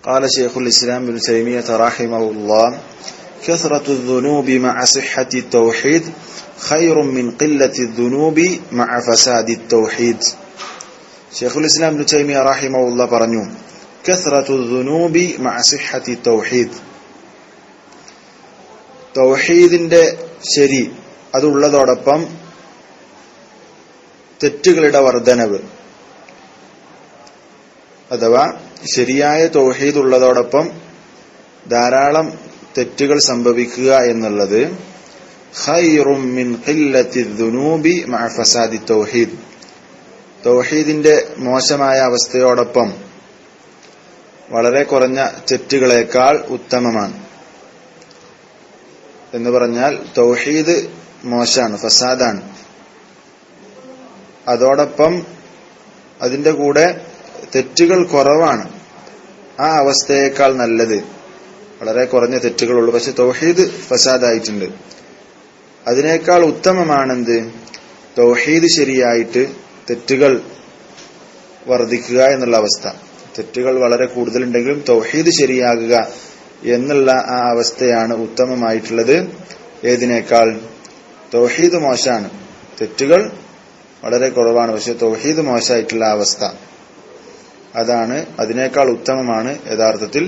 قال شيخ الإسلام ابن تيمية رحمه الله كثرة الذنوب مع صحة التوحيد خير من قلة الذنوب مع فساد التوحيد. شيخ الإسلام ابن تيمية رحمه الله പറഞ്ഞു كثرة الذنوب مع صحة التوحيد, തൗഹീദിന്റെ ശരി അതുള്ളതോടൊപ്പം തെറ്റുകളുടെ വർധനവ്, അഥവാ ശരിയായ തൗഹീദ് ഉള്ളതോടൊപ്പം ധാരാളം തെറ്റുകൾ സംഭവിക്കുക എന്നുള്ളത് ഖൈറും മിൻ ഖില്ലത്തി ദുനൂബി മഅ ഫസാദി തൗഹീദ്, തൗഹീദിന്റെ മോശമായ അവസ്ഥയോടൊപ്പം വളരെ കുറഞ്ഞ തെറ്റുകളേക്കാൾ ഉത്തമമാണ്. എന്ന് പറഞ്ഞാൽ തൗഹീദ് മോശാണ്, ഫസാദാണ്. അതോടൊപ്പം അതിന്റെ കൂടെ തെറ്റുകൾ കുറവാണ്. ആ അവസ്ഥയേക്കാൾ നല്ലത്, വളരെ കുറഞ്ഞ തെറ്റുകളുള്ളൂ പക്ഷെ തൗഹീദ് ഫസാദായിട്ടുണ്ട്, അതിനേക്കാൾ ഉത്തമമാണെന്ത്? തൗഹീദ് ശരിയായിട്ട് തെറ്റുകൾ വർദ്ധിക്കുക എന്നുള്ള അവസ്ഥ. തെറ്റുകൾ വളരെ കൂടുതലുണ്ടെങ്കിലും തൗഹീദ് ശരിയാകുക എന്നുള്ള ആ അവസ്ഥയാണ് ഉത്തമമായിട്ടുള്ളത്. ഏതിനേക്കാൾ? തൗഹീദ് മോശാണ്, തെറ്റുകൾ വളരെ കുറവാണ് പക്ഷെ തൗഹീദ് മോശമായിട്ടുള്ള അവസ്ഥ, അതാണ് അതിനേക്കാൾ ഉത്തമമാണ് യഥാർത്ഥത്തിൽ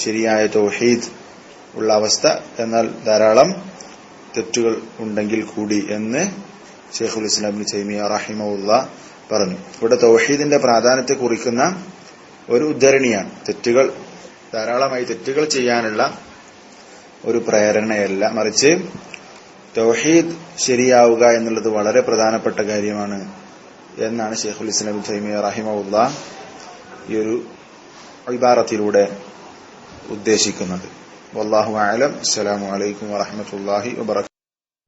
ശരിയായ തൗഹീദ് ഉള്ള അവസ്ഥ. എന്നാൽ ധാരാളം തെറ്റുകൾ ഉണ്ടെങ്കിൽ കൂടി എന്ന് ശൈഖുൽ ഇസ്ലാം ഇബ്നു തൈമിയ്യ റഹിമഹുല്ലാഹ് പറഞ്ഞു. ഇവിടെ തൗഹീദിന്റെ പ്രാധാന്യത്തെ കുറിക്കുന്ന ഒരു ഉദ്ധരണിയാണ്. തെറ്റുകൾ, ധാരാളമായി തെറ്റുകൾ ചെയ്യാനുള്ള ഒരു പ്രേരണയല്ല, മറിച്ച് തൗഹീദ് ശരിയാവുക എന്നുള്ളത് വളരെ പ്രധാനപ്പെട്ട കാര്യമാണ് എന്നാണ് ശൈഖുൽ ഇസ്ലാം ഇബ്നു തൈമിയ്യ റഹിമഹുല്ലാഹ് ഈ ഒരു ഇബാറത്തിലൂടെ ഉദ്ദേശിക്കുന്നത്. വല്ലാഹു അഅലം. അസ്സലാമു അലൈക്കും വറഹ്മത്തുള്ളാഹി വബറകാതുഹു.